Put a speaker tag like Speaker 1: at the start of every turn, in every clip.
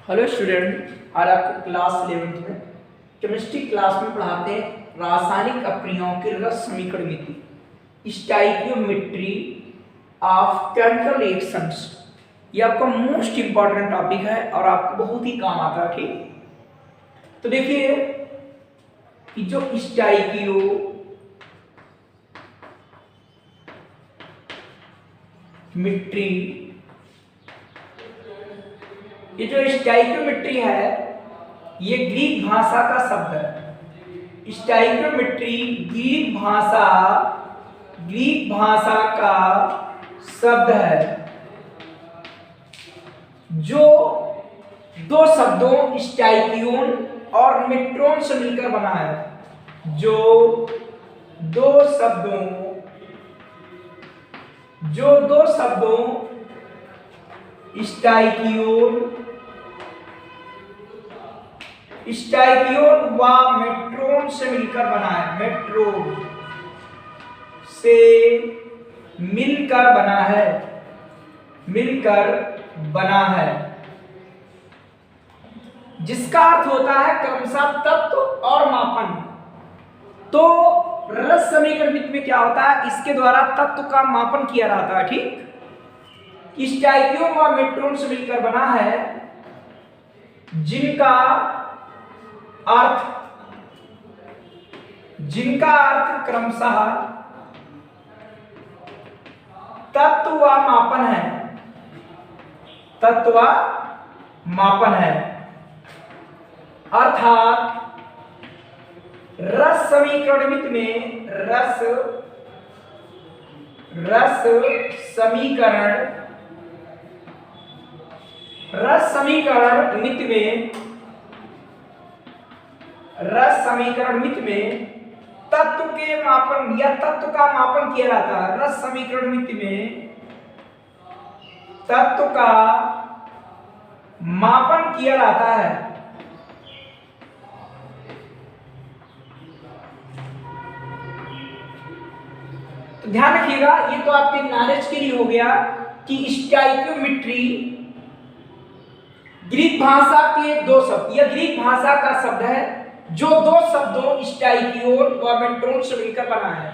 Speaker 1: Hello student, आज आपको class 11th में केमिस्ट्री क्लास में पढ़ाते हैं रासायनिक अपक्रियाओं की रस समीकरण स्टाइकियोमेट्री ऑफ केमिकल रिएक्शंस। ये आपका मोस्ट इंपॉर्टेंट टॉपिक है और आपको बहुत ही काम आता है। ठीक, तो देखिए कि जो स्टाइकियोमेट्री, ये जो स्टाइकियोमेट्री है ये ग्रीक भाषा का शब्द है। स्टाइकियोमेट्री ग्रीक भाषा का शब्द है जो दो शब्दों स्टाइकियोन और मेट्रोन से मिलकर बना है। जो दो शब्दों स्टाइकियोन व मेट्रोन से मिलकर बना है। मेट्रोन से मिलकर बना है जिसका अर्थ होता है क्रमशः तत्व और मापन। तो रस समीकरण में क्या होता है, इसके द्वारा तत्व का मापन किया जाता है। ठीक, स्टाइकियोन व मेट्रोन से मिलकर बना है जिनका अर्थ क्रमशः तत्व व मापन है। अर्थात रस समीकरण में तत्व के मापन या तत्व का मापन किया जाता है। रस समीकरण में तत्व का मापन किया जाता है। तो ध्यान रखिएगा, ये तो आपके नॉलेज के लिए हो गया कि स्टाइकियोमेट्री ग्रीक भाषा के दो शब्द, यह ग्रीक भाषा का शब्द है जो दो शब्दों स्टाइकियोन व मेट्रोन से मिलकर बना है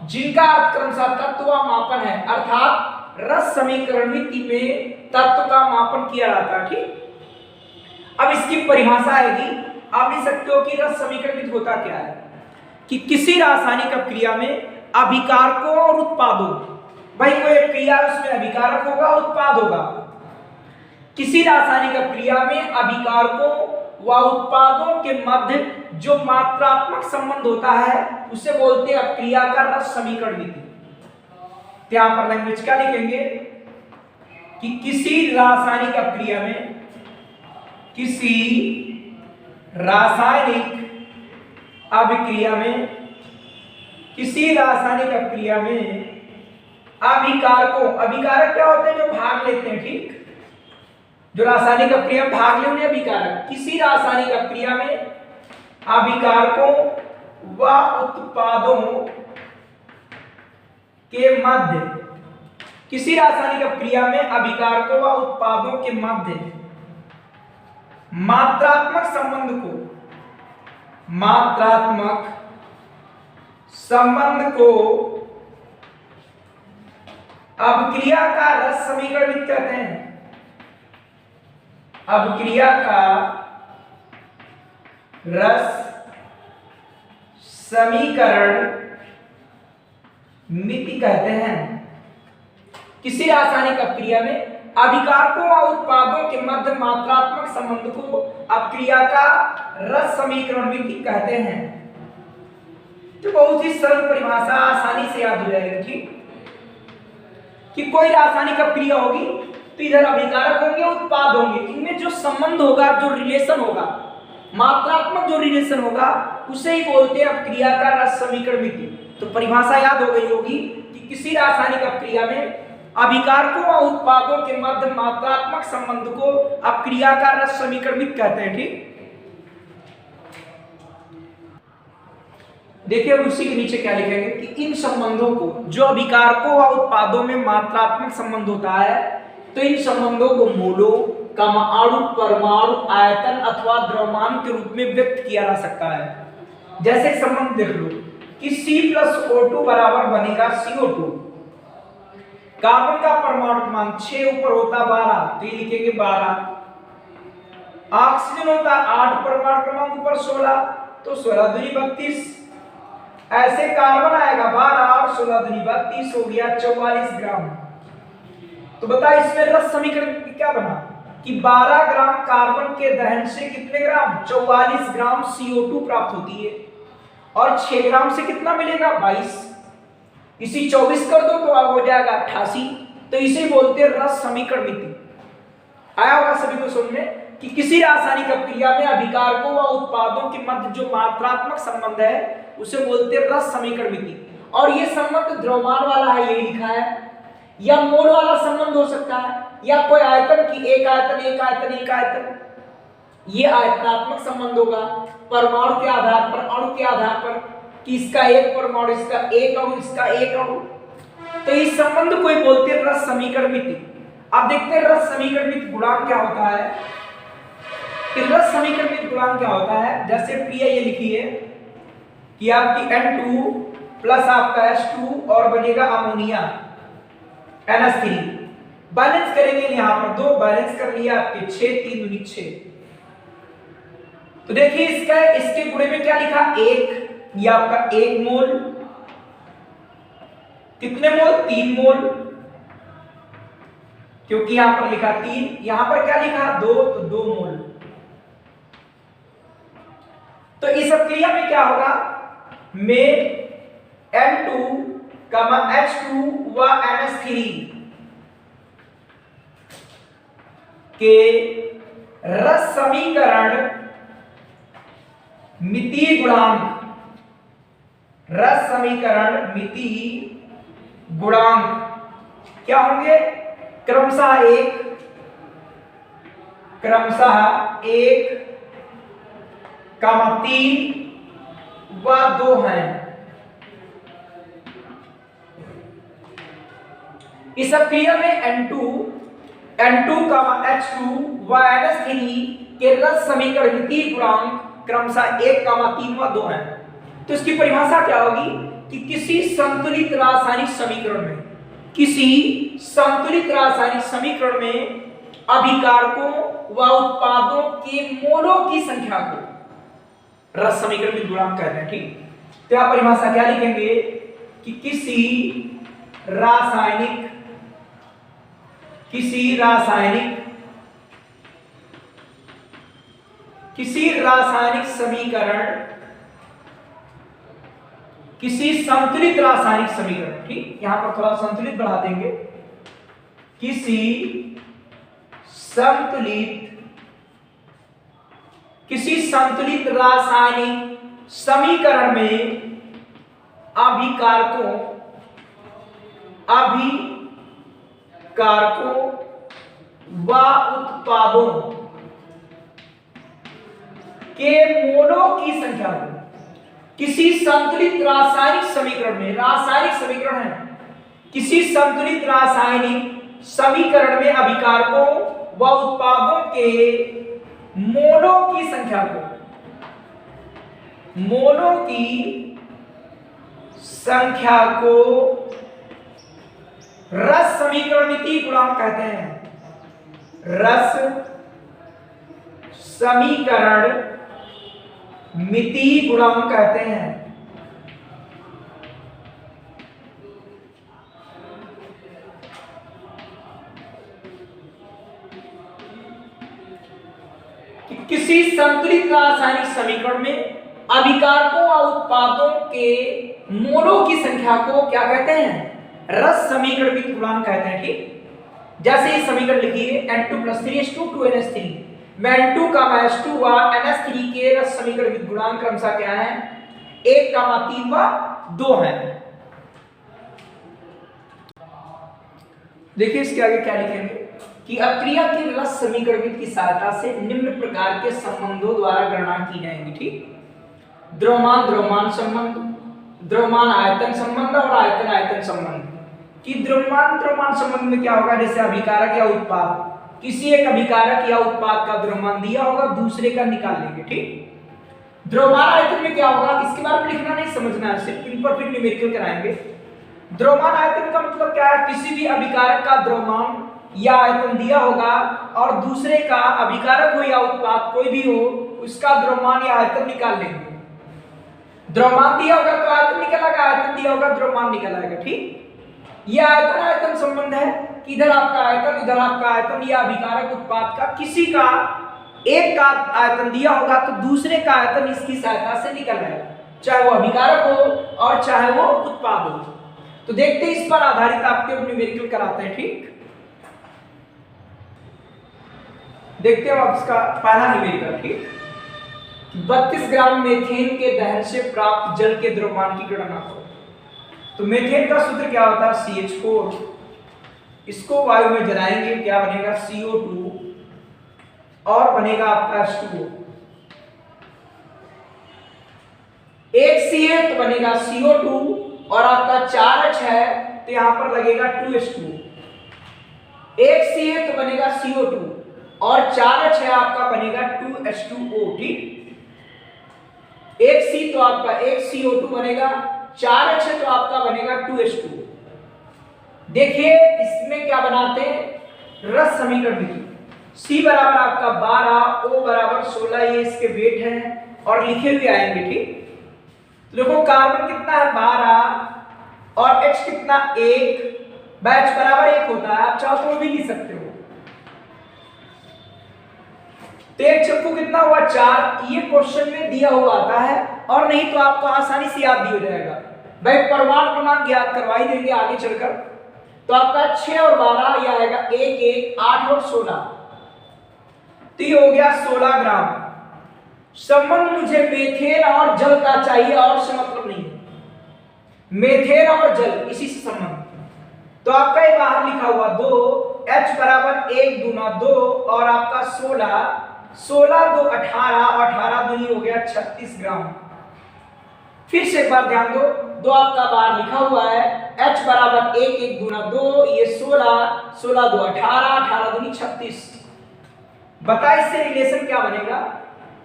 Speaker 1: जिनका अर्थ क्रमशः तत्व व मापन है। अर्थात रस समीकरण में तत्व का मापन किया जाता है। ठीक, अब इसकी परिभाषा आएगी। आप लिख सकते हो कि रस समीकरण होता क्या है कि किसी रासायनिक अपक्रिया में अभिकारकों और उत्पादों, भाई कोई क्रिया उसमें अभिकारक होगा उत्पाद होगा। किसी रासायनिक अपक्रिया में अभिकारकों व उत्पादों के मध्य जो मात्रात्मक संबंध होता है उसे बोलते हैं अपक्रिया का रस समीकरण विधि। यहां पर लैंग्वेज क्या लिखेंगे कि किसी रासायनिक अपक्रिया में अभिकारक क्या होते हैं, जो भाग लेते हैं। ठीक, जो रासायनिक अपक्रिया में भाग ले उन्हें अभिकारक। किसी रासायनिक अपक्रिया में अभिकारकों व उत्पादों के मध्य, किसी रासायनिक अपक्रिया में अभिकारकों व उत्पादों के मध्य मात्रात्मक संबंध को अपक्रिया का रस समीकरण कहते हैं। अपक्रिया का रस समीकरण मिति कहते हैं। किसी रासायनिक अपक्रिया में अभिकारकों और उत्पादों के मध्य मात्रात्मक संबंध को अपक्रिया का रस समीकरण मिति कहते हैं। तो बहुत ही सरल परिभाषा, आसानी से याद हो जाएगी। ठीक, कि कोई रासायनिक अपक्रिया होगी तो इधर अभिकारक होंगे उत्पाद होंगे, इनमें जो संबंध होगा, जो रिलेशन होगा, मात्रात्मक जो रिलेशन होगा उसे ही बोलते हैं अपक्रिया का रस समीकरण मिति। तो परिभाषा याद हो गई होगी कि किसी रासायनिक अपक्रिया में अभिकारकों और उत्पादों के मध्य मात्रात्मक संबंध को अपक्रिया का रस समीकरण मिति कहते हैं। ठीक, देखिए उसी के नीचे क्या लिखेंगे कि इन संबंधों को, जो अभिकारकों व उत्पादों में मात्रात्मक संबंध होता है, तो इन संबंधों को मोलों, अणु, परमाणु, आयतन अथवा द्रव्यमान के रूप में व्यक्त किया जा सकता है। जैसे संबंध देख लो कि C+O2 बराबर बनेगा CO2। कार्बन का परमाणु क्रमांक 6 ऊपर होता 12, तो ये लिखेंगे 12। ऑक्सीजन होता 8, परमाणु क्रमांक ऊपर 16, तो 16 दूनी 32। ऐसे कार्बन आएगा 12 और 16 दूनी 32 हो गया 44 ग्राम। तो बता इसमें रस समीकरण क्या बना कि 12 ग्राम कार्बन के दहन से कितने ग्राम 44 ग्राम CO2 प्राप्त होती है और 6 ग्राम से कितना मिलेगा 22। इसी 24 कर दो तो हो जाएगा 88। तो इसे बोलते हैं रस समीकरण मिति। आया होगा सभी को समझ में कि किसी रासायनिक अभिक्रिया में अभिकारकों व उत्पादों के मध्य जो मात्रात्मक संबंध है उसे बोलते हैं रस समीकरण मिति। और ये संबंध द्रव्यमान वाला है, ये लिखा है, या मोल वाला संबंध हो सकता है, या कोई आयतन की एक आयतन ये आयतनात्मक संबंध होगा परमाणु के आधार पर, अणु के आधार पर कि इसका एक परमाणु, इसका एक अणु, इसका एक अणु। तो इस संबंध को ही बोलते हैं रस समीकरण मिति। अब देखते हैं रस समीकरण मिति गुणांक क्या होता है कि रस समीकरण मिति गुणांक क्या होता है। जैसे प्रिय ये लिखिए कि आपकी N2 प्लस आपका H2 और बनेगा अमोनिया NH3। बैलेंस करेंगे यहां पर 2 बैलेंस कर लिया आपके 6 3 दूनी 6। तो देखिए इसके गुणे में क्या लिखा 1, ये आपका 1 मोल, कितने मोल 3 मोल, क्योंकि यहां पर लिखा 3, यहां पर क्या लिखा 2 तो 2 मोल। तो इस अभिक्रिया में क्या होगा में N2, H2 व NH3 के रस समीकरण मिति गुणांक, रस समीकरण मिति गुणांक क्या होंगे क्रमशः 1, 3 व 2 हैं। इस अभिक्रिया में N2, H2 व NH3 के रस समीकरण मिति गुणांक क्रमशः 1, 3 व 2 हैं। तो इसकी परिभाषा क्या होगी कि किसी संतुलित रासायनिक समीकरण में अभिकारकों व उत्पादों के मोलों की संख्या को रस समीकरण में गुणांक कहते हैं। ठीक, तो यहां परिभाषा क्या लिखेंगे कि किसी रासायनिक समीकरण, किसी संतुलित रासायनिक समीकरण, ठीक, यहां पर थोड़ा संतुलित बढ़ा देंगे, किसी संतुलित रासायनिक समीकरण में अभिकारकों व उत्पादों के मोलों की संख्या को, किसी संतुलित रासायनिक समीकरण में, रासायनिक समीकरण है, किसी संतुलित रासायनिक समीकरण में अभिकारकों व उत्पादों के मोलों की संख्या को, रस समीकरण मिति गुणांक कहते हैं। रस समीकरण मिति गुणांक कहते हैं। कि किसी संतुलित रासायनिक समीकरण में अभिकारकों और उत्पादों के मोलों की संख्या को क्या कहते हैं रस समीकरण मिति गुणांक कहते हैं। ठीक, जैसे ये समीकरण लिखिए N2 + 3H2 2NH3 में N2 का H2 व NH3 के रस समीकरण मिति गुणांक क्रमशः क्या है 1, 3 व 2 है। देखिए इसके आगे क्या लिखेंगे कि अभिक्रिया के रस समीकरण मिति की सहायता से निम्न प्रकार के संबंधों द्वारा गणना की जाएगी। ठीक, द्रव्यमान संबंध, द्रव्यमान आयतन संबंध और आयतन संबंध। कि द्रव्यमान द्रव्यमान संबंध में क्या होगा, जैसे अभिकारक या उत्पाद, किसी एक अभिकारक या उत्पाद का द्रव्यमान दिया होगा, दूसरे का निकाल लेंगे। ठीक, द्रव्यमान आयतन में क्या होगा, इसके बारे में लिखना नहीं, समझना है सिर्फ, इन पर फिर न्यूमेरिकल कराएंगे। द्रव्यमान आयतन का मतलब क्या है, किसी भी अभिकारक का द्रव्यमान या आयतन दिया होगा और दूसरे का अभिकारक हो या उत्पाद कोई भी हो, उसका द्रव्यमान या आयतन निकाल लेंगे। द्रव्यमान दिया होगा तो आयतन निकल आएगा, आयतन दिया होगा द्रव्यमान निकल आएगा। ठीक, यह आयतन आयतन संबंध है कि इधर आपका आयतन इधर आपका आयतन, या अभिकारक उत्पाद का किसी का एक का आयतन दिया होगा तो दूसरे का आयतन इसकी सहायता से निकल आएगा, चाहे वो अभिकारक हो और चाहे वो उत्पाद हो। तो देखते हैं, इस पर आधारित आपके न्यूमेरिकल कराते हैं। ठीक, देखते हैं आप इसका पहला न्यूमेरिकल। ठीक, 32 ग्राम मेथेन के दहन से प्राप्त जल के द्रव्यमान की गणना करो। तो मेथेन का सूत्र क्या होता है, CH4, इसको वायु में जलाएंगे, क्या बनेगा, CO2 और बनेगा आपका H2O। एक C है तो बनेगा CO2 और आपका 4H है तो यहां पर लगेगा 2H2O। एक C है तो बनेगा CO2 और 4H है आपका बनेगा 2H2O। ठीक, एक C तो आपका एक CO2 बनेगा, 4H है तो आपका बनेगा 2H2O। देखिए इसमें क्या बनाते हैं, रस समीकरण लिखिए। C बराबर आपका 12, O बराबर 16, ये इसके वेट है और लिखे हुए आएंगे। ठीक, देखो कार्बन कितना है 12 और H कितना 1, H बराबर 1 होता है, आप चाहो तो वो भी लिख सकते हो। तो एक चक्कू कितना हुआ 4, ये क्वेश्चन में दिया हुआ आता है, और नहीं तो आपको आसानी से याद भी हो जाएगा। भाई परमाणु क्रमांक याद करवाई देंगे आगे चलकर, तो आपका 6 और 12 यह आएगा 1 1 8 और 16, तो ये हो गया 16 ग्राम। संबंध मुझे मेथेन और जल का चाहिए, और से मतलब नहीं, मेथेन और जल इसी से संबंध। तो आपका ये बाहर लिखा हुआ 2, H बराबर 1 दूना 2 और आपका 16, 16 2 18, 18 दूनी हो गया 36 ग्राम। फिर से एक बार ध्यान दो, 2 आपका बाहर लिखा हुआ है, H बराबर 1 1 दूना 2, ये 16, 16 2 18, 18 दूनी 36। बता इससे रिलेशन क्या बनेगा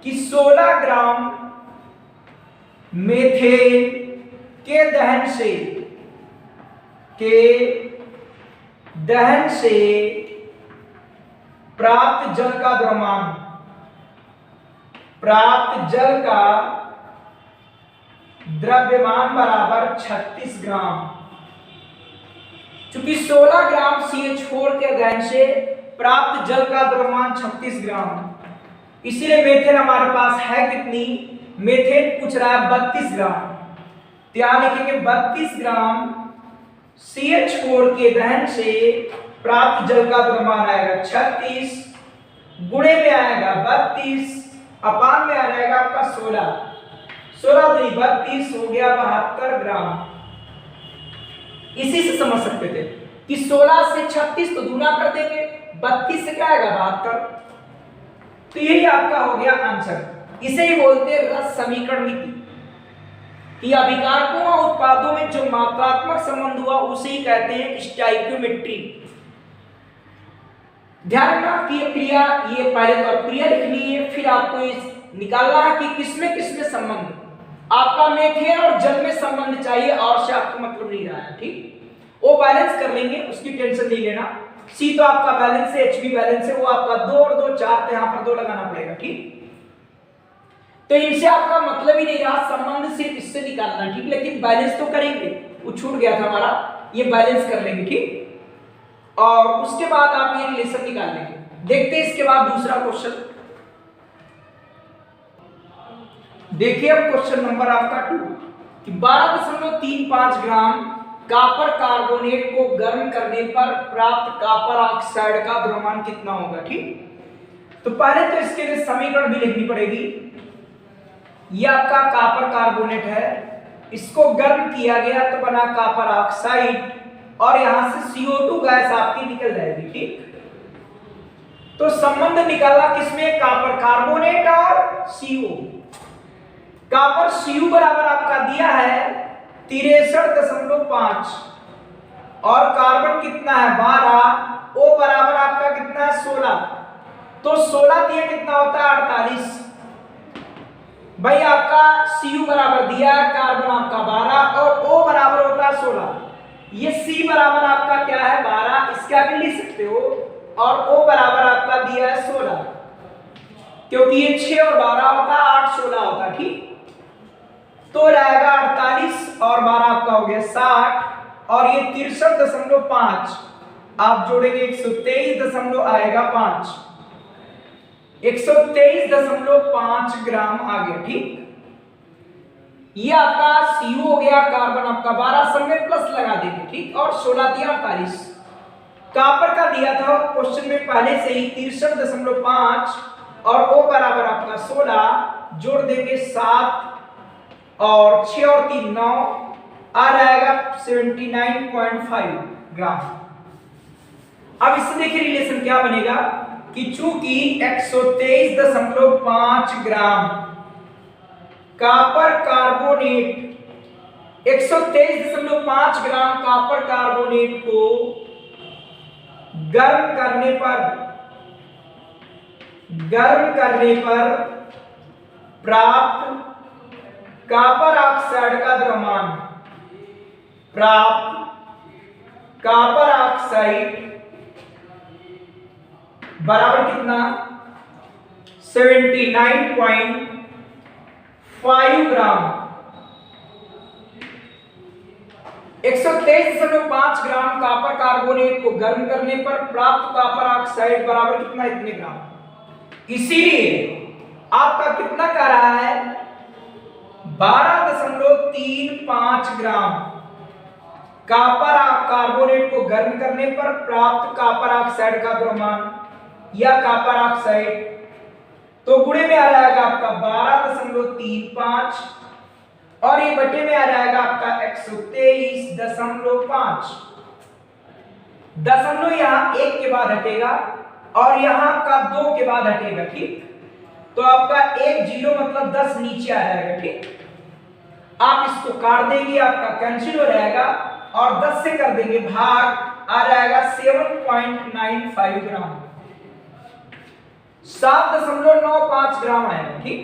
Speaker 1: कि 16 ग्राम मेथेन के दहन से प्राप्त जल का द्रव्यमान, प्राप्त जल का द्रव्यमान बराबर 36 ग्राम। चूंकि 16 ग्राम CH4 के दहन से प्राप्त जल का द्रव्यमान 36 ग्राम, इसलिए मेथेन हमारे पास है कितनी, मेथेन पूछ रहा है 32 ग्राम। तो यहां लिखेंगे 32 ग्राम CH4 के दहन से प्राप्त जल का द्रव्यमान आएगा 36, गुणे में आएगा 32, अपान में आ जाएगा आपका 16, 16 दूनी 32 हो गया 72 ग्राम। इसी से समझ सकते थे कि 16 से 36 तो दूना कर देंगे, 32 से क्या आएगा 72, तो यही आपका हो गया आंसर। इसे ही बोलते हैं रस समीकरण नीति, कि अभिकारकों और उत्पादों में जो मात्रात्मक संबंध हुआ उसे ही कहते हैं स्टोइकियोमेट्री। ध्यान रखना कि क्रिया, ये पहले तो क्रिया लिखनी है, फिर आपको इस निकालना है कि किसमें किसमें संबंध। आपका मेथेन और जल में संबंध चाहिए, और से आपको मतलब नहीं रहा है। ठीक, वो बैलेंस कर लेंगे, उसकी टेंशन नहीं लेना। C तो आपका बैलेंस है, H भी बैलेंस है, वो आपका 2 और 2 4, तो यहां पर 2 लगाना पड़ेगा। ठीक, तो इनसे आपका मतलब ही नहीं रहा, संबंध सिर्फ इससे निकालना। ठीक, लेकिन बैलेंस तो करेंगे, वो छूट गया था हमारा, ये बैलेंस कर लेंगे। ठीक, और उसके बाद आप ये रिलेशन निकाल लेंगे। देखते हैं इसके बाद दूसरा क्वेश्चन। देखिए अब क्वेश्चन नंबर आपका 2 कि 12.35 ग्राम कॉपर कार्बोनेट को गर्म करने पर प्राप्त कॉपर ऑक्साइड का द्रव्यमान कितना होगा। ठीक, तो पहले तो इसके लिए समीकरण भी लिखनी पड़ेगी। यह आपका कॉपर कार्बोनेट है, इसको गर्म किया गया तो बना कॉपर ऑक्साइड, और यहां से CO2 गैस आपकी निकल जाएगी। ठीक, तो संबंध निकाला किसमें, कॉपर कार्बोनेट और CO। कॉपर Cu बराबर आपका दिया है 63.5 और कार्बन कितना है 12, O बराबर आपका कितना है 16, तो 16 दिया कितना होता है 48। भाई आपका Cu बराबर दिया है, कार्बन आपका 12 और O बराबर होता है 16। ये C बराबर आपका क्या है 12, इसके आगे लिख सकते हो, और O बराबर आपका दिया है 16, क्योंकि ये 6 और 12 होता है 8 16 होता है, ठीक। तो रहेगा 48 और 12 आपका हो गया 60, और ये 63.5 आप जोड़ेंगे 123 आएगा 5, 123.5 ग्राम आ गया, ठीक। ये आपका Cu हो गया, कार्बन आपका 12, सब में प्लस लगा देंगे, ठीक, और 16 दिया 48। कॉपर का दिया था क्वेश्चन में पहले से ही 63.5 और O बराबर आपका 16, जोड़ देंगे 7 और 6 और 3 9, आ जाएगा 79.5 ग्राम। अब इससे देखिए रिलेशन क्या बनेगा कि चूंकि 123.5 gram copper carbonate, 123.5 gram copper carbonate को गर्म करने पर प्राप्त कॉपर ऑक्साइड का द्रव्यमान, बराबर कितना 79.5 ग्राम। 123.5 ग्राम कॉपर कार्बोनेट को गर्म करने पर प्राप्त कॉपर ऑक्साइड बराबर कितना, इतने ग्राम। इसीलिए आपका कितना कह रहा है 12.35 ग्राम कॉपर कार्बोनेट को गर्म करने पर प्राप्त कॉपर ऑक्साइड का द्रव्यमान या कॉपर ऑक्साइड, तो गुणे में आ जाएगा आपका 12.35 और ये बटे में आ जाएगा आपका 123.5। दशमलव यहाँ 1 के बाद हटेगा और यहाँ का 2 के बाद हटेगा, ठीक। तो आपका 1 0 मतलब 10 नीचे आ जाएगा, ठीक। आप इसको काट देंगे, आपका कैंसिल हो जाएगा और 10 से कर देंगे भाग, आ जाएगा 7.95 ग्राम, 7.95 ग्राम आएगा, ठीक।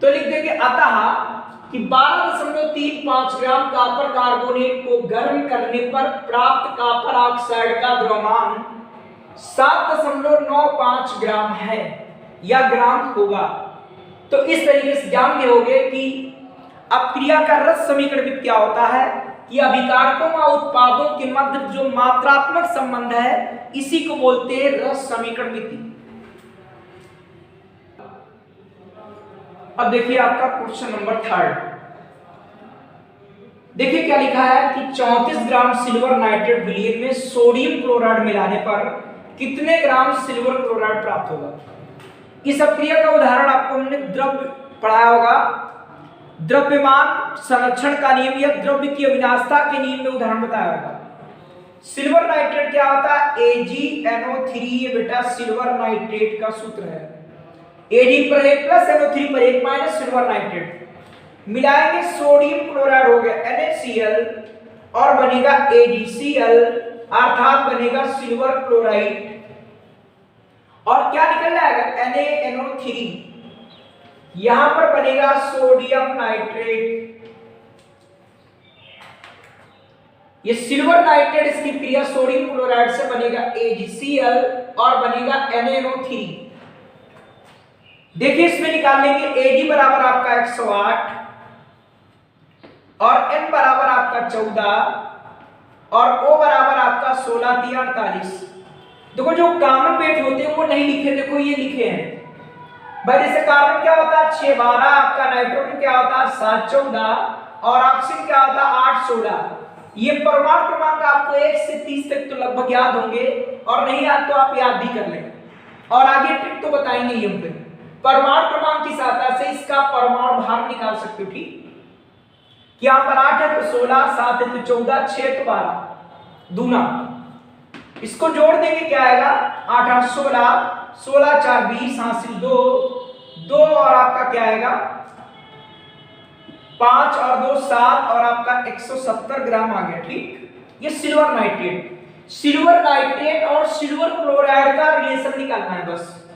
Speaker 1: तो लिख देंगे अतः कि 12.35 ग्राम कॉपर कार्बोनेट को गर्म करने पर प्राप्त कॉपर ऑक्साइड का द्रव्यमान 7.95 ग्राम है या ग्राम होगा। तो इस तरीके से जान गए होंगे कि अपक्रिया का रस समीकरण क्या होता है, कि अभिकारकों व उत्पादों के मध्य जो मात्रात्मक संबंध है इसी को बोलते हैं रस समीकरण विधि। अब देखिए आपका क्वेश्चन नंबर 3। देखिए क्या लिखा है कि 34 ग्राम सिल्वर नाइट्रेट विलयन में सोडियम क्लोराइड मिलाने पर कितने ग्राम सिल्वर क्लोराइड प्राप्त होगा। इस अपक्रिया का उदाहरण आपको हमने द्रव्य पढ़ाया होगा, द्रव्यमान संरक्षण का नियम या द्रव्य की अविनाशता के नियम में उदाहरण बताया होगा। सिल्वर नाइट्रेट क्या होता है, AgNO3, ये बेटा सिल्वर नाइट्रेट का सूत्र है। Ag पर 1 प्लस NO3 पर 1 माइनस सिल्वर नाइट्रेट मिलाएंगे, सोडियम क्लोराइड हो गया NaCl और बनेगा AgCl, अर्थात बनेगा सिल्वर क्लोराइड। और क्या निकल जाएगा NaNO3, यहां पर बनेगा सोडियम नाइट्रेट। ये सिल्वर नाइट्रेट इसकी क्रिया सोडियम क्लोराइड से बनेगा AgCl और बनेगा NaNO3। देखिए इसमें निकाल लेंगे, Ag बराबर आपका 108 और N बराबर आपका 14 और O बराबर आपका 16 3 48। देखो जो कॉमन वेट होते हैं वो नहीं लिखे, देखो ये लिखे हैं भाई। जैसे कार्बन क्या होता है 6 12, आपका नाइट्रोजन क्या होता है 7 14 और ऑक्सीजन क्या होता है 8 16। ये परमाणु क्रमांक आपको 1 से 30 तक तो लगभग याद होंगे, और नहीं याद तो आप याद भी कर लेंगे और आगे ट्रिक तो बताएंगे ही हम पे। परमाणु क्रमांक की सहायता से इसका परमाणु भार निकाल सकते हो, ठीक। यहाँ पर 8 है तो 16, 7 है तो 14, 6 तो 12 दूना, इसको जोड़ देंगे क्या आएगा 8 8 16, 16 4 20 हासिल 2 और आपका क्या आएगा 5 और 2 7 और आपका 170 ग्राम आ गया, ठीक। ये सिल्वर नाइट्रेट और सिल्वर क्लोराइड का रिलेशन निकालना है बस,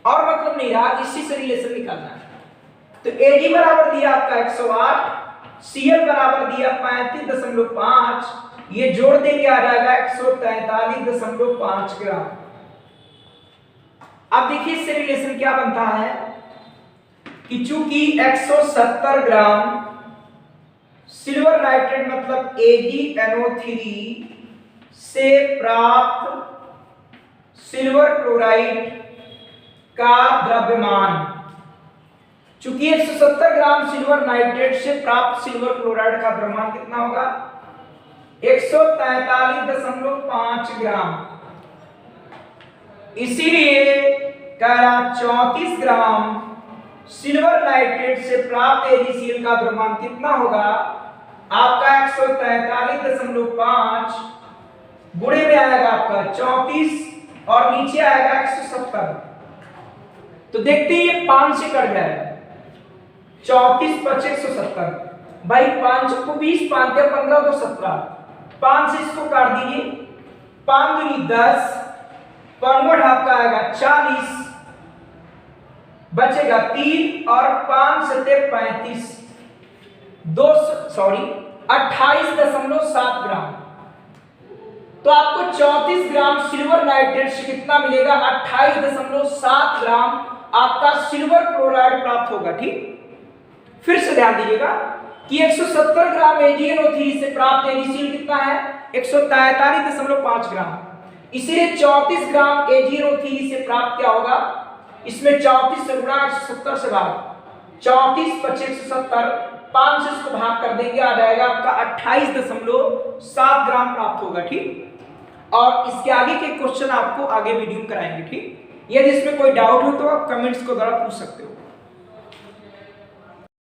Speaker 1: और मतलब नहीं रहा, इसी से रिलेशन निकालना है। तो Ag बराबर दिया आपका 108, Cl बराबर दिया 35.5, ये जोड़ देंगे आ जाएगा 143.5 ग्राम। अब देखिए इससे रिलेशन क्या बनता है कि चूंकि 170 ग्राम सिल्वर नाइट्रेट मतलब AgNO3 से प्राप्त सिल्वर क्लोराइड का द्रव्यमान, चूंकि 170 ग्राम सिल्वर नाइट्रेट से प्राप्त सिल्वर क्लोराइड का द्रव्यमान कितना होगा 143.5 ग्राम, इसीलिए कह रहा 34 ग्राम सिल्वर नाइट्रेट से प्राप्त AgCl का द्रव्यमान कितना होगा आपका 143.5 गुणे में आएगा आपका 34 और नीचे आएगा 170। तो देखते हैं ये 5 से कट जाएगा, 34 + 170 भाई 5 को 20, 5 के 15 तो 17, 5 से इसको काट दीजिए, 5 दूनी 10, 5 आपका आएगा 40, बचेगा 3 और 5 सते 35, 28.7 ग्राम। तो आपको 34 ग्राम सिल्वर नाइट्रेट से कितना मिलेगा 28.7 ग्राम आपका सिल्वर क्लोराइड प्राप्त होगा। ठीक, फिर से ध्यान दीजिएगा कि 170 ग्राम AgNO3 से प्राप्त AgCl कितना है 143.5 ग्राम, इसीलिए 34 ग्राम AgNO3 से प्राप्त क्या होगा, इसमें 34 से गुणा 170 से भाग, 34 + 170, 5 से इसको भाग कर देंगे आ जाएगा आपका 28.7 ग्राम प्राप्त होगा। ठीक, और इसके आगे के क्वेश्चन आपको आगे वीडियो में कराएंगे। ठीक, यदि इसमें कोई डाउट हो तो आप कमेंट्स को द्वारा पूछ सकते हो।